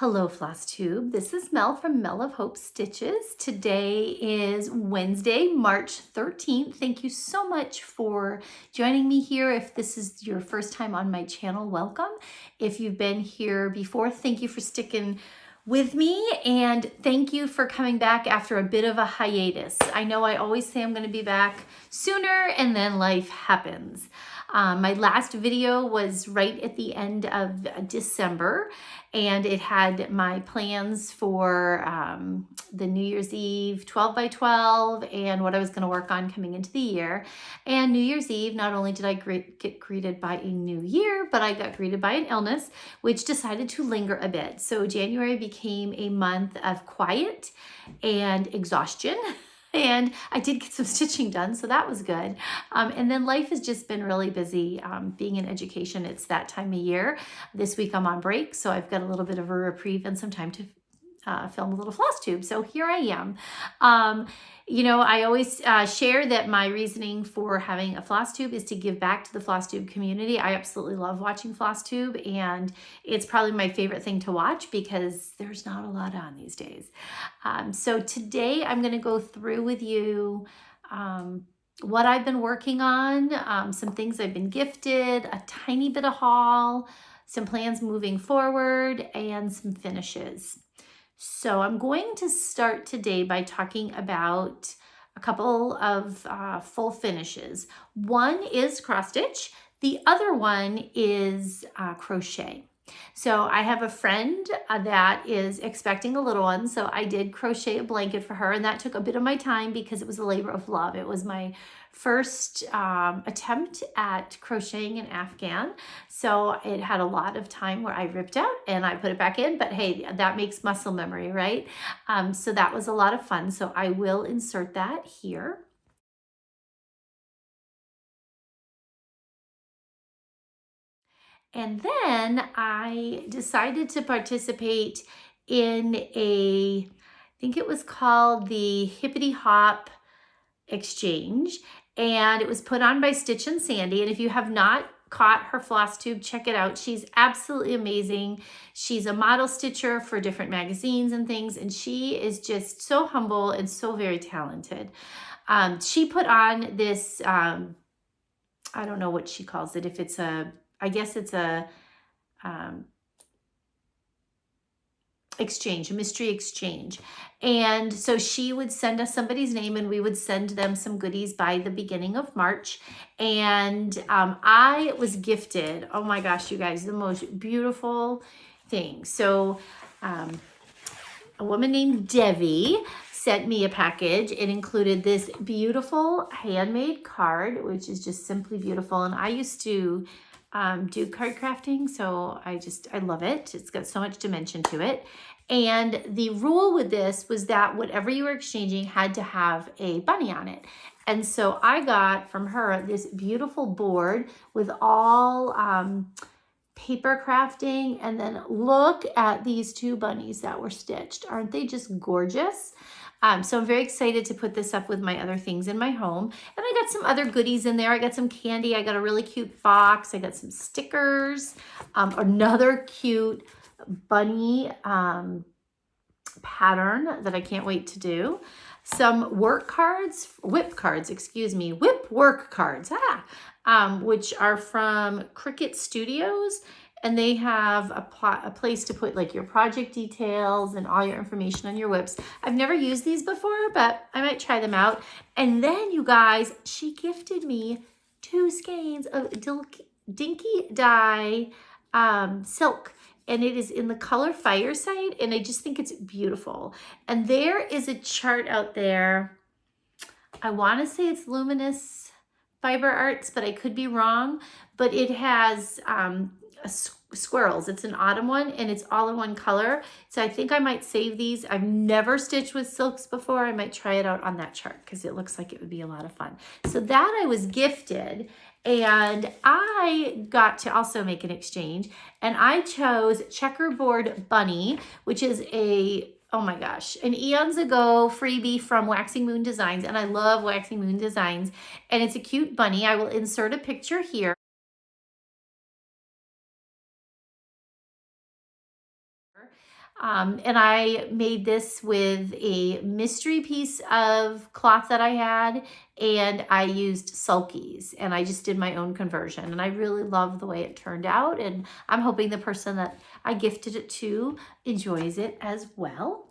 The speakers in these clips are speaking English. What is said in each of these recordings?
Hello Flosstube, this is Mel from Mel of Hope Stitches. Today is Wednesday, March 13th. Thank you so much for joining me here. If this is your first time on my channel, welcome. If you've been here before, thank you for sticking with me and thank you for coming back after a bit of a hiatus. I know I always say I'm going to be back sooner and then life happens. My last video was right at the end of December, and it had my plans for the New Year's Eve 12 by 12 and what I was going to work on coming into the year. And New Year's Eve, not only did I get greeted by a new year, but I got greeted by an illness, which decided to linger a bit. So January became a month of quiet and exhaustion. And I did get some stitching done, so that was good. And then life has just been really busy. Being in education, it's that time of year. This week I'm on break, so I've got a little bit of a reprieve and some time to film a little floss tube. So here I am. You know, I always share that my reasoning for having a floss tube is to give back to the floss tube community. I absolutely love watching floss tube, and it's probably my favorite thing to watch because there's not a lot on these days. So today I'm going to go through with you what I've been working on, some things I've been gifted, a tiny bit of haul, some plans moving forward, and some finishes. So I'm going to start today by talking about a couple of full finishes. One is cross stitch. The other one is crochet. So I have a friend that is expecting a little one. So I did crochet a blanket for her, and that took a bit of my time because it was a labor of love. It was my first attempt at crocheting an Afghan. So it had a lot of time where I ripped out and I put it back in, but hey, that makes muscle memory, right? So that was a lot of fun. So I will insert that here. And then I decided to participate in I think it was called the Hippity Hop Exchange, and it was put on by Stitch and Sandy. And if you have not caught her floss tube, check it out. She's absolutely amazing. She's a model stitcher for different magazines and things, and she is just so humble and so very talented. She put on this, I don't know what she calls it, if it's I guess it's a exchange, a mystery exchange. And so she would send us somebody's name and we would send them some goodies by the beginning of March. And I was gifted, oh my gosh, you guys, the most beautiful thing. So a woman named Debbie sent me a package. It included this beautiful handmade card, which is just simply beautiful. And I used to do card crafting, so I love it. It's got so much dimension to it. And the rule with this was that whatever you were exchanging had to have a bunny on it. And so I got from her this beautiful board with all paper crafting, and then look at these two bunnies that were stitched. Aren't they just gorgeous? So I'm very excited to put this up with my other things in my home. And I got some other goodies in there. I got some candy. I got a really cute box. I got some stickers, another cute bunny pattern that I can't wait to do. Some work cards, whip work cards, which are from Cricut Studios. And they have a place to put like your project details and all your information on your whips. I've never used these before, but I might try them out. And then you guys, she gifted me 2 skeins of Dinky Dye silk. And it is in the color Fireside. And I just think it's beautiful. And there is a chart out there. I want to say it's Luminous Fiber Arts, but I could be wrong. But it has squirrels. It's an autumn one, and it's all in one color. So I think I might save these. I've never stitched with silks before. I might try it out on that chart because it looks like it would be a lot of fun. So that I was gifted, and I got to also make an exchange, and I chose Checkerboard Bunny, which is oh my gosh, an eons ago freebie from Waxy Moon Designs, and I love Waxy Moon Designs, and it's a cute bunny. I will insert a picture here. And I made this with a mystery piece of cloth that I had, and I used sulkies, and I just did my own conversion. And I really love the way it turned out, and I'm hoping the person that I gifted it to enjoys it as well.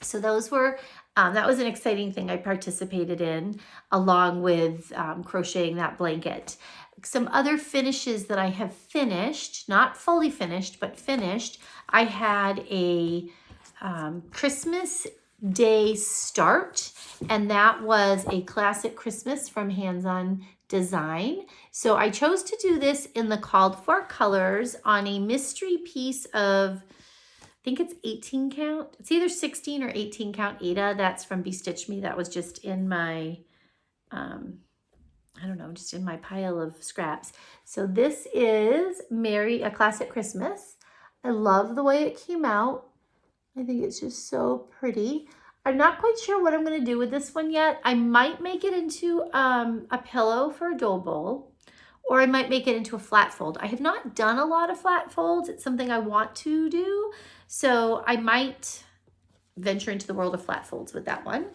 So those were, that was an exciting thing I participated in, along with crocheting that blanket. Some other finishes that I have finished, not fully finished, but finished. I had a Christmas Day start, and that was a classic Christmas from Hands On Design. So I chose to do this in the called for colors on a mystery piece of, I think it's 18 count. It's either 16 or 18 count Ada. That's from Be Stitch Me. That was just in my, I don't know, just in my pile of scraps. So this is A Classic Christmas. I love the way it came out. I think it's just so pretty. I'm not quite sure what I'm going to do with this one yet. I might make it into a pillow for a doll bowl, or I might make it into a flat fold. I have not done a lot of flat folds. It's something I want to do. So I might venture into the world of flat folds with that one.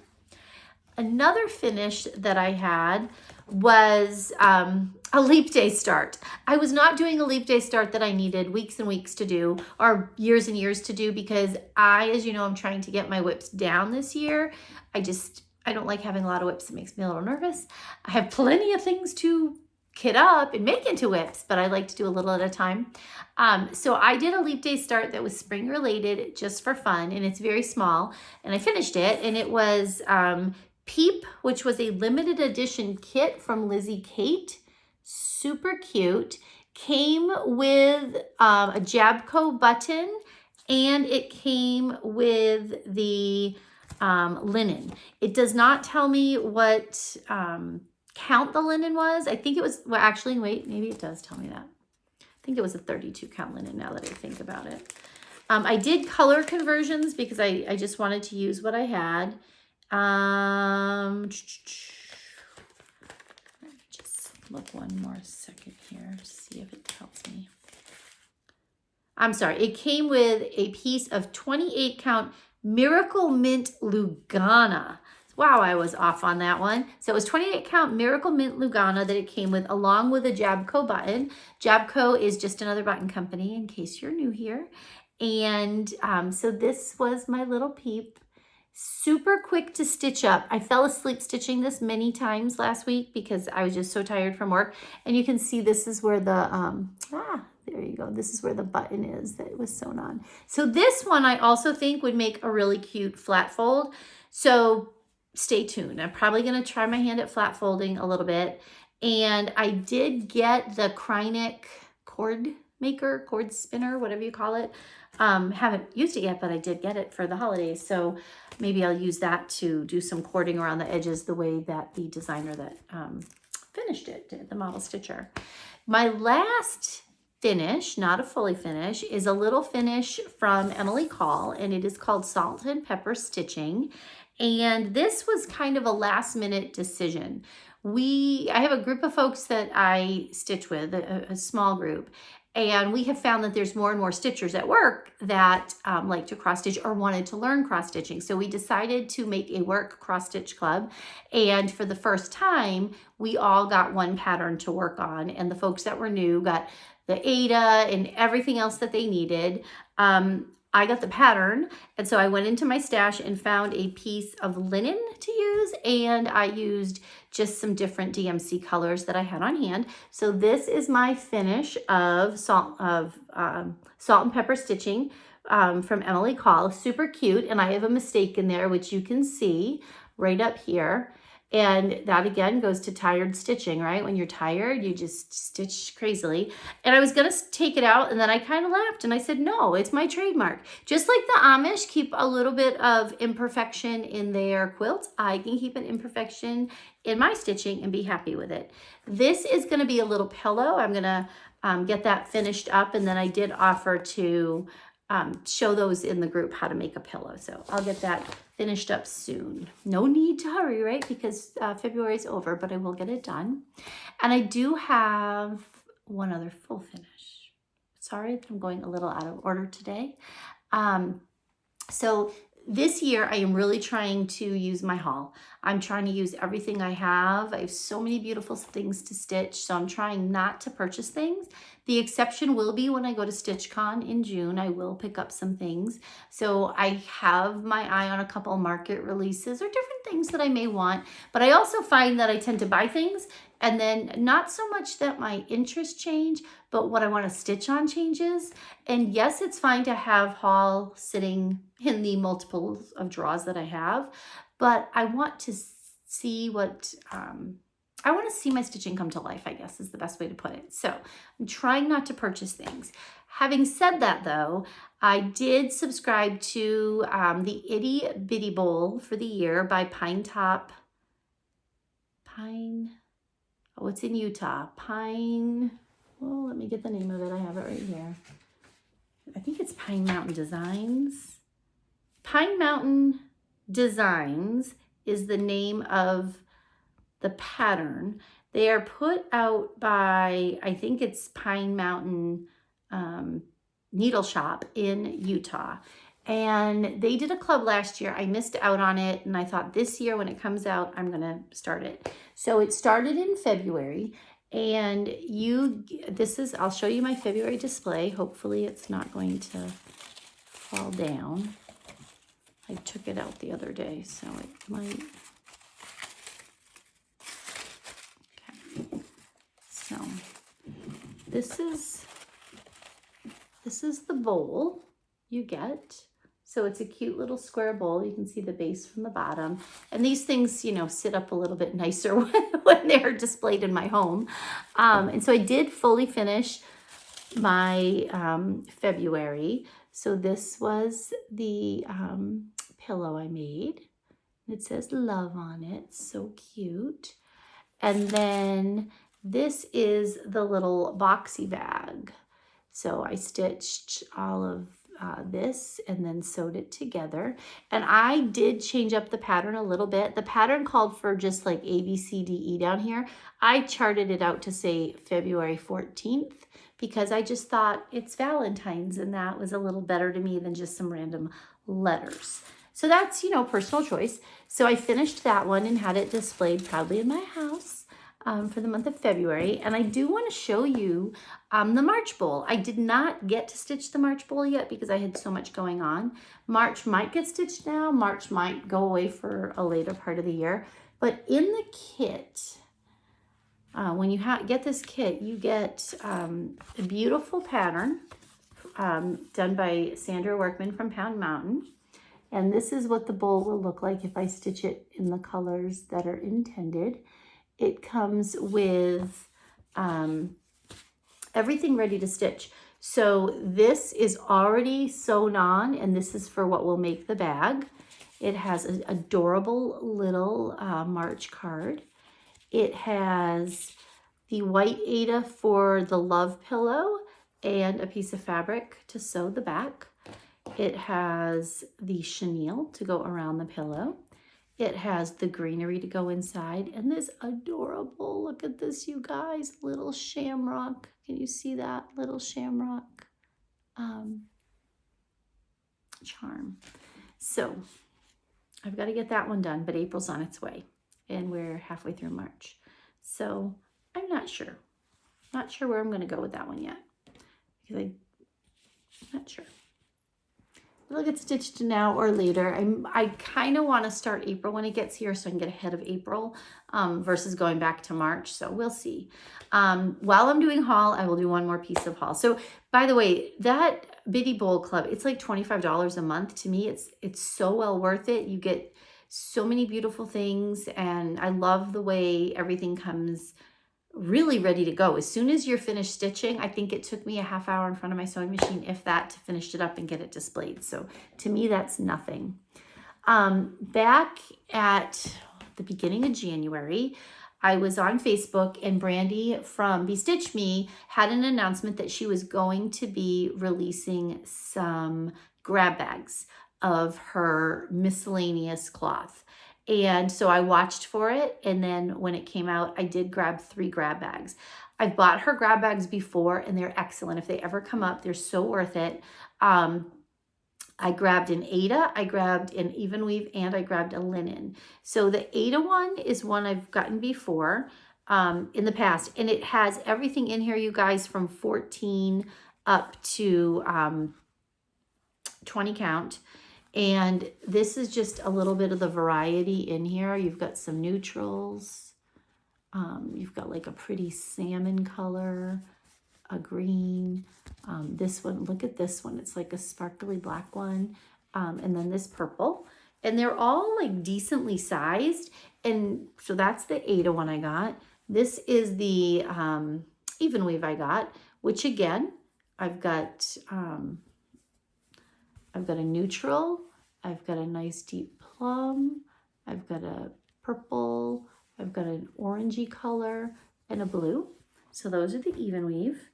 Another finish that I had was a leap day start. I was not doing a leap day start that I needed weeks and weeks to do, or years and years to do, because as you know, I'm trying to get my whips down this year. I don't like having a lot of whips. It makes me a little nervous. I have plenty of things to kit up and make into whips, but I like to do a little at a time. So I did a leap day start that was spring related just for fun, and it's very small, and I finished it, and it was Peep, which was a limited edition kit from Lizzie Kate. Super cute. Came with a Jabco button, and it came with the linen. It does not tell me what count the linen was. I think it was, well, actually, wait, maybe it does tell me that. I think it was a 32 count linen now that I think about it. I did color conversions because I just wanted to use what I had. Let me just look one more second here to see if it tells me. I'm sorry, it came with a piece of 28 count Miracle Mint Lugana. Wow, I was off on that one. So it was 28 count Miracle Mint Lugana that it came with, along with a Jabco button. Jabco is just another button company, in case you're new here. And so this was my little Peep. Super quick to stitch up. I fell asleep stitching this many times last week because I was just so tired from work. And you can see this is where the, there you go. This is where the button is that it was sewn on. So this one I also think would make a really cute flat fold. So stay tuned. I'm probably going to try my hand at flat folding a little bit. And I did get the Krynic cord maker, cord spinner, whatever you call it. Haven't used it yet, but I did get it for the holidays. So maybe I'll use that to do some cording around the edges the way that the designer that finished it did, the model stitcher. My last finish, not a fully finish, is a little finish from Emily Call, and it is called Salt and Pepper Stitching. And this was kind of a last minute decision. I have a group of folks that I stitch with, a small group, and we have found that there's more and more stitchers at work that like to cross stitch or wanted to learn cross stitching. So we decided to make a work cross stitch club. And for the first time, we all got one pattern to work on. And the folks that were new got the Ada and everything else that they needed. I got the pattern, and so I went into my stash and found a piece of linen to use, and I used just some different DMC colors that I had on hand. So this is my finish of salt and pepper stitching from Emily Call. Super cute, and I have a mistake in there, which you can see right up here. And that again goes to tired stitching, right? When you're tired, you just stitch crazily. And I was gonna take it out, and then I kind of laughed and I said, no, it's my trademark. Just like the Amish keep a little bit of imperfection in their quilts, I can keep an imperfection in my stitching and be happy with it. This is gonna be a little pillow. I'm gonna get that finished up, and then I did offer to show those in the group how to make a pillow. So I'll get that finished up soon. No need to hurry, right? Because February is over, but I will get it done. And I do have one other full finish. Sorry if I'm going a little out of order today. So this year I am really trying to use my haul. I'm trying to use everything I have. I have so many beautiful things to stitch, so I'm trying not to purchase things. The exception will be when I go to StitchCon in June. I will pick up some things. So I have my eye on a couple market releases or different things that I may want, but I also find that I tend to buy things and then not so much that my interests change, but what I want to stitch on changes. And yes, it's fine to have haul sitting in the multiples of drawers that I have, but I want to see what, I want to see my stitching come to life, I guess is the best way to put it. So I'm trying not to purchase things. Having said that though, I did subscribe to the Itty Bitty Bowl for the year by oh, it's in Utah. Oh, let me get the name of it. I have it right here. I think it's Pine Mountain Designs. Pine Mountain Designs is the name of the pattern. They are put out by, I think it's Pine Mountain Needle Shop in Utah. And they did a club last year. I missed out on it, and I thought this year when it comes out, I'm going to start it. So it started in February, and I'll show you my February display. Hopefully it's not going to fall down. I took it out the other day, so it might. Okay. So this is the bowl you get. So it's a cute little square bowl. You can see the base from the bottom. And these things, you know, sit up a little bit nicer when they're displayed in my home. And so I did fully finish my February. So this was the pillow I made. It says love on it. So cute. And then this is the little boxy bag. So I stitched all of this and then sewed it together. And I did change up the pattern a little bit. The pattern called for just like A, B, C, D, E down here. I charted it out to say February 14th because I just thought it's Valentine's, and that was a little better to me than just some random letters. So that's, you know, personal choice. So I finished that one and had it displayed proudly in my house for the month of February. And I do want to show you the March bowl. I did not get to stitch the March bowl yet because I had so much going on. March might get stitched now. March might go away for a later part of the year. But in the kit, when you get this kit, you get a beautiful pattern done by Sandra Workman from Pound Mountain. And this is what the bowl will look like if I stitch it in the colors that are intended. It comes with everything ready to stitch. So this is already sewn on, and this is for what will make the bag. It has an adorable little March card. It has the white Aida for the love pillow and a piece of fabric to sew the back. It has the chenille to go around the pillow. It has the greenery to go inside, and this adorable, look at this, you guys, little shamrock. Can you see that little shamrock charm? So I've got to get that one done, but April's on its way, and we're halfway through March. So I'm not sure where I'm going to go with that one yet, because I'm not sure. It'll get stitched now or later. I kind of want to start April when it gets here so I can get ahead of April versus going back to March. So we'll see. While I'm doing haul, I will do one more piece of haul. So by the way, that Bitty Bowl Club, it's like $25 a month. To me, it's so well worth it. You get so many beautiful things, and I love the way everything comes really ready to go. As soon as you're finished stitching, I think it took me a half hour in front of my sewing machine, if that, to finish it up and get it displayed. So to me, that's nothing. Back at the beginning of January, I was on Facebook, and Brandy from Bestitch Me had an announcement that she was going to be releasing some grab bags of her miscellaneous cloth. And so I watched for it, and then when it came out, I did grab 3 grab bags. I've bought her grab bags before, and they're excellent. If they ever come up, they're so worth it. I grabbed an Ada, I grabbed an even weave, and I grabbed a linen. So the Ada one is one I've gotten before in the past, and it has everything in here, you guys, from 14 up to 20 count. And this is just a little bit of the variety in here. You've got some neutrals. You've got like a pretty salmon color, a green. This one, look at this one. It's like a sparkly black one. And then this purple. And they're all like decently sized. And so that's the Ada one I got. This is the even weave I got, which again, I've got a neutral, I've got a nice deep plum, I've got a purple, I've got an orangey color, and a blue. So those are the even weave.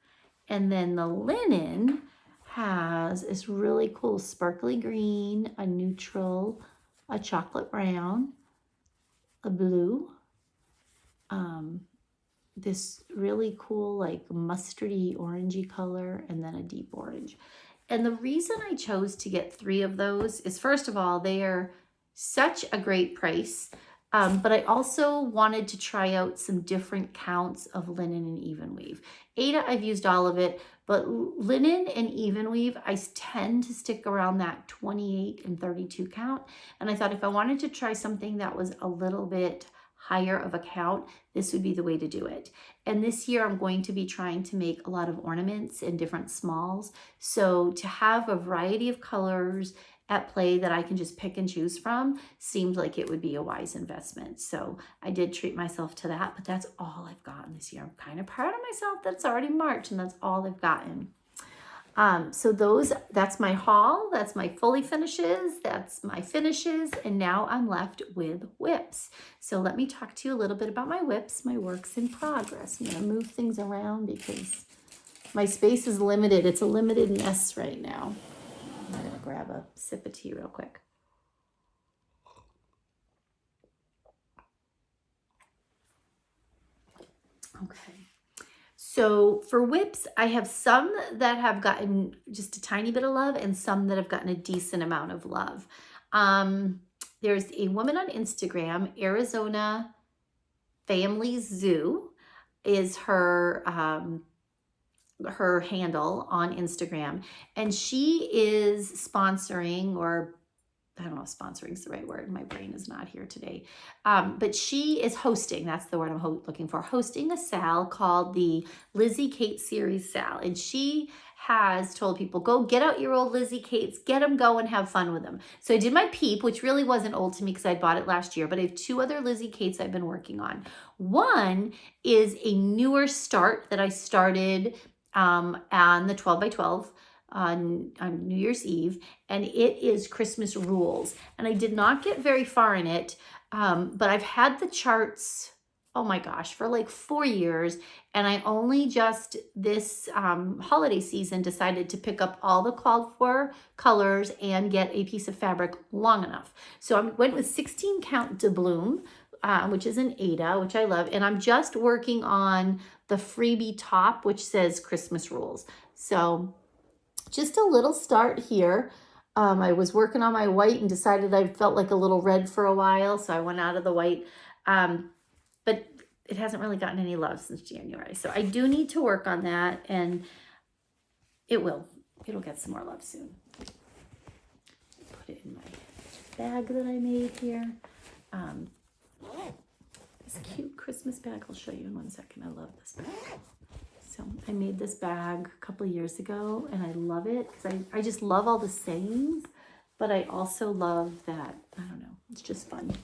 And then the linen has this really cool sparkly green, a neutral, a chocolate brown, a blue, this really cool like mustardy orangey color, and then a deep orange. And the reason I chose to get 3 of those is, first of all, they are such a great price. But I also wanted to try out some different counts of linen and even weave. Ada, I've used all of it, but linen and even weave, I tend to stick around that 28 and 32 count. And I thought if I wanted to try something that was a little bit higher of a count, this would be the way to do it. And this year I'm going to be trying to make a lot of ornaments in different smalls. So to have a variety of colors at play that I can just pick and choose from seemed like it would be a wise investment. So I did treat myself to that, but that's all I've gotten this year. I'm kind of proud of myself that it's already March and that's all I've gotten. So that's my haul, that's my fully finishes, that's my finishes, and now I'm left with whips. So let me talk to you a little bit about my whips, my works in progress. I'm gonna move things around because my space is limited. It's a limited mess right now. I'm gonna grab a sip of tea real quick. Okay. So for whips, I have some that have gotten just a tiny bit of love and some that have gotten a decent amount of love. There's a woman on Instagram, AZfamilyZoo is her handle on Instagram, and she is sponsoring, or I don't know if sponsoring is the right word. My brain is not here today. But she is hosting, that's the word I'm looking for, hosting a sale called the Lizzie Kate Series Sale. And she has told people, go get out your old Lizzie Kates, get them going, have fun with them. So I did my Peep, which really wasn't old to me because I bought it last year, but I have 2 other Lizzie Kates I've been working on. One is a newer start that I started on the 12 by 12 on New Year's Eve, and it is Christmas Rules. And I did not get very far in it, but I've had the charts, oh my gosh, for like 4 years, and I only just this holiday season decided to pick up all the called for colors and get a piece of fabric long enough. So I went with 16 count doubloon, which is an Ada, which I love, and I'm just working on the freebie top, which says Christmas Rules. So just a little start here. I was working on my white and decided I felt like a little red for a while, so I went out of the white. But it hasn't really gotten any love since January. So I do need to work on that, and it'll get some more love soon. Put it in my bag that I made here. This cute Christmas bag, I'll show you in 1 second. I love this bag. So I made this bag a couple of years ago, and I love it because I just love all the sayings, but I also love that, I don't know, it's just fun.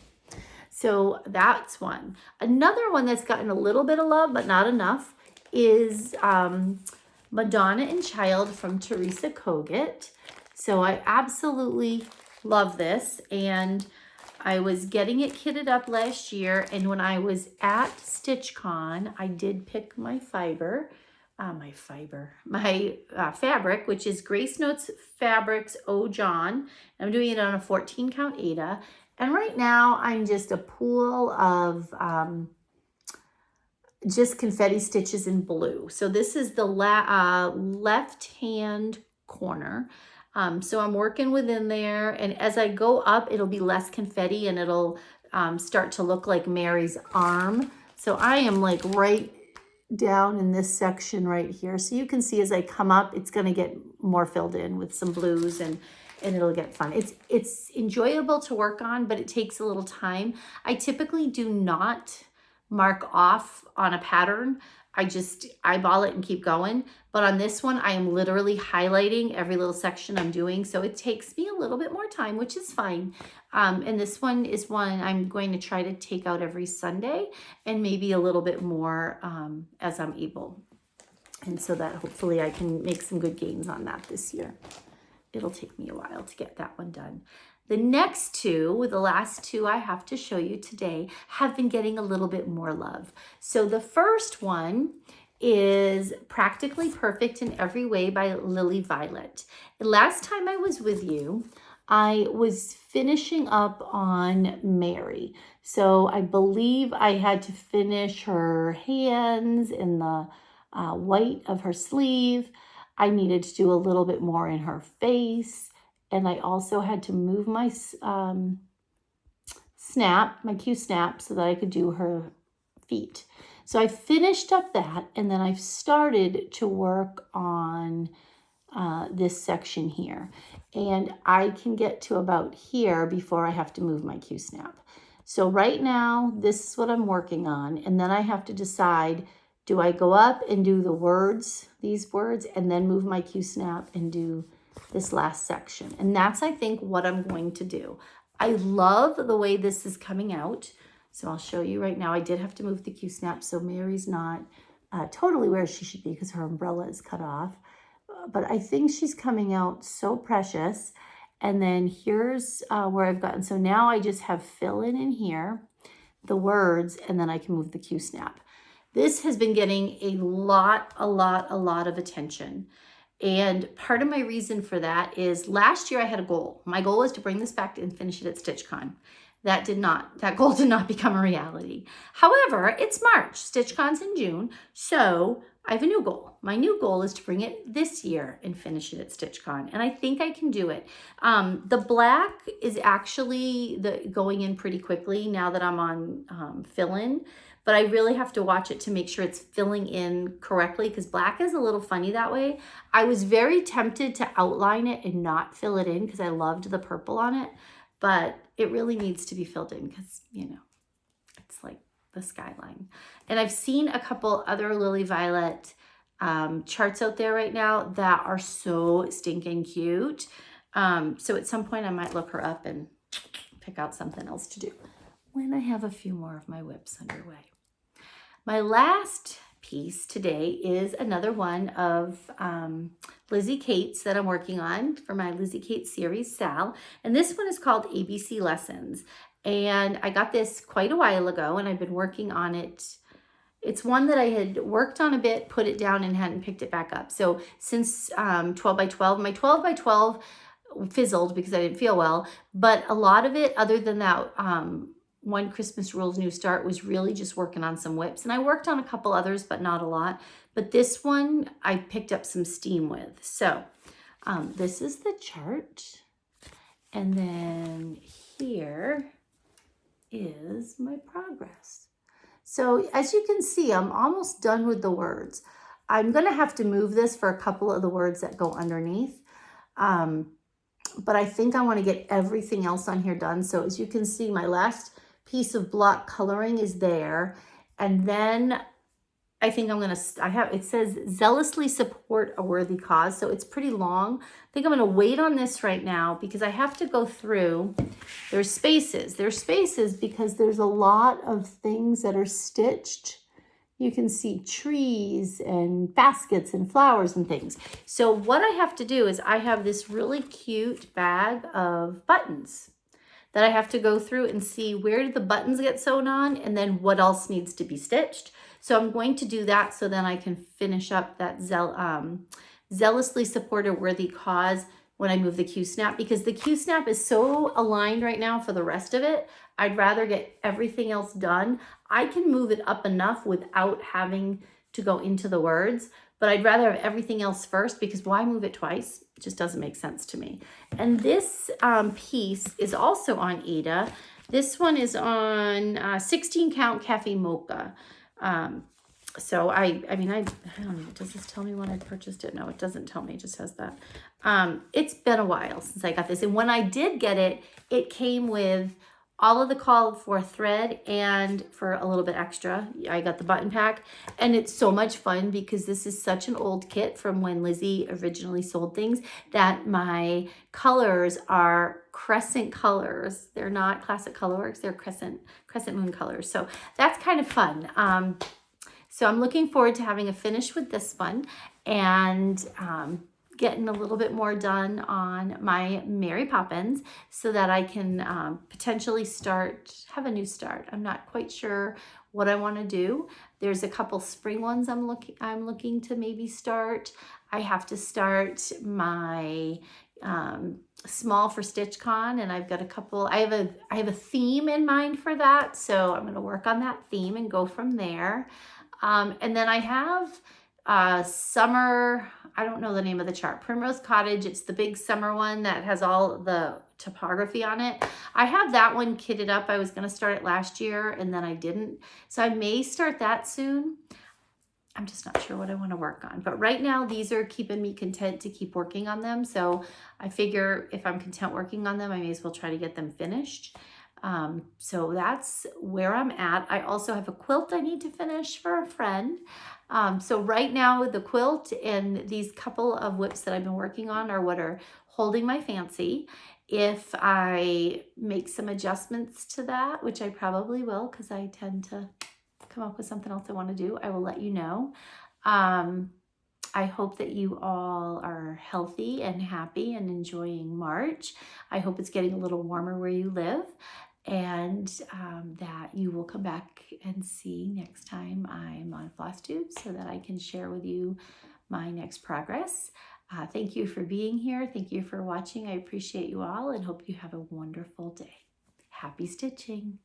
So that's one. Another one that's gotten a little bit of love, but not enough, is Madonna and Child from Teresa Kogut. So I absolutely love this, and I was getting it kitted up last year, and when I was at StitchCon, I did pick my fabric, which is Grace Notes Fabrics Oh John. I'm doing it on a 14 count Ada. And right now I'm just a pool of just confetti stitches in blue. So this is the left hand corner. So I'm working within there, and as I go up, it'll be less confetti and it'll start to look like Mary's arm. So I am like right down in this section right here. So you can see as I come up, it's going to get more filled in with some blues, and it'll get fun. It's enjoyable to work on, but it takes a little time. I typically do not mark off on a pattern. I just eyeball it and keep going. But on this one, I am literally highlighting every little section I'm doing. So it takes me a little bit more time, which is fine. And this one is one I'm going to try to take out every Sunday, and maybe a little bit more as I'm able. And so that hopefully I can make some good gains on that this year. It'll take me a while to get that one done. The next two, the last two I have to show you today, have been getting a little bit more love. So the first one is Practically Perfect in Every Way by Lilli Violette. Last time I was with you, I was finishing up on Mary. So I believe I had to finish her hands and the white of her sleeve. I needed to do a little bit more in her face. And I also had to move my my Q snap, so that I could do her feet. So I finished up that, and then I've started to work on this section here. And I can get to about here before I have to move my Q snap. So right now, this is what I'm working on. And then I have to decide, do I go up and do the words, these words, and then move my Q snap and do this last section? And that's, I think, what I'm going to do. I love the way this is coming out. So I'll show you right now. I did have to move the Q snap, so Mary's not totally where she should be because her umbrella is cut off. But I think she's coming out so precious. And then here's where I've gotten. So now I just have fill in here, the words, and then I can move the Q snap. This has been getting a lot of attention. And part of my reason for that is last year I had a goal. My goal was to bring this back and finish it at StitchCon. That goal did not become a reality. However, it's March, StitchCon's in June, so I have a new goal. My new goal is to bring it this year and finish it at StitchCon, and I think I can do it. The black is actually going in pretty quickly now that I'm on fill-in, but I really have to watch it to make sure it's filling in correctly because black is a little funny that way. I was very tempted to outline it and not fill it in because I loved the purple on it, but it really needs to be filled in because, you know, it's like the skyline. And I've seen a couple other Lilli Violette charts out there right now that are so stinking cute. So at some point I might look her up and pick out something else to do when I have a few more of my whips underway. My last piece today is another one of Lizzie Kate's that I'm working on for my Lizzie Kate series, Sal. And this one is called ABC Lessons. And I got this quite a while ago, and I've been working on it. It's one that I had worked on a bit, put it down, and hadn't picked it back up. So since 12 by 12, my 12 by 12 fizzled because I didn't feel well. But a lot of it, other than that, One Christmas Rules New Start, was really just working on some whips. And I worked on a couple others, but not a lot. But this one, I picked up some steam with. So this is the chart. And then here is my progress. So as you can see, I'm almost done with the words. I'm going to have to move this for a couple of the words that go underneath. But I think I want to get everything else on here done. So as you can see, my last piece of block coloring is there. And then I think I'm going to, it says zealously support a worthy cause. So it's pretty long. I think I'm going to wait on this right now because I have to go through. There's spaces because there's a lot of things that are stitched. You can see trees and baskets and flowers and things. So what I have to do is I have this really cute bag of buttons that I have to go through and see where did the buttons get sewn on and then what else needs to be stitched. So I'm going to do that so then I can finish up that zealously support a worthy cause when I move the Q-snap, because the Q-snap is so aligned right now for the rest of it. I'd rather get everything else done. I can move it up enough without having to go into the words, but I'd rather have everything else first, because why move it twice? It just doesn't make sense to me. And this piece is also on Ada. This one is on 16 count cafe mocha. So I don't know, does this tell me when I purchased it? No, it doesn't tell me, it just says that. It's been a while since I got this. And when I did get it, it came with all of the called for thread, and for a little bit extra, I got the button pack. And it's so much fun because this is such an old kit from when Lizzie originally sold things, that my colors are crescent colors. They're not classic colorworks, they're crescent moon colors. So that's kind of fun. So I'm looking forward to having a finish with this one, and getting a little bit more done on my Mary Poppins, so that I can potentially have a new start. I'm not quite sure what I want to do. There's a couple spring ones I'm looking to maybe start. I have to start my small for StitchCon, and I've got a couple. I have a theme in mind for that, so I'm going to work on that theme and go from there. And then I have summer, I don't know the name of the chart, Primrose Cottage. It's the big summer one that has all the topography on it. I have that one kitted up. I was going to start it last year, and then I didn't. So I may start that soon. I'm just not sure what I want to work on. But right now, these are keeping me content to keep working on them. So I figure if I'm content working on them, I may as well try to get them finished. So that's where I'm at. I also have a quilt I need to finish for a friend. So right now the quilt and these couple of whips that I've been working on are what are holding my fancy. If I make some adjustments to that, which I probably will, because I tend to come up with something else I want to do, I will let you know. I hope that you all are healthy and happy and enjoying March. I hope it's getting a little warmer where you live, and that you will come back and see next time I'm on Flosstube, so that I can share with you my next progress. Thank you for being here. Thank you for watching. I appreciate you all, and hope you have a wonderful day. Happy stitching.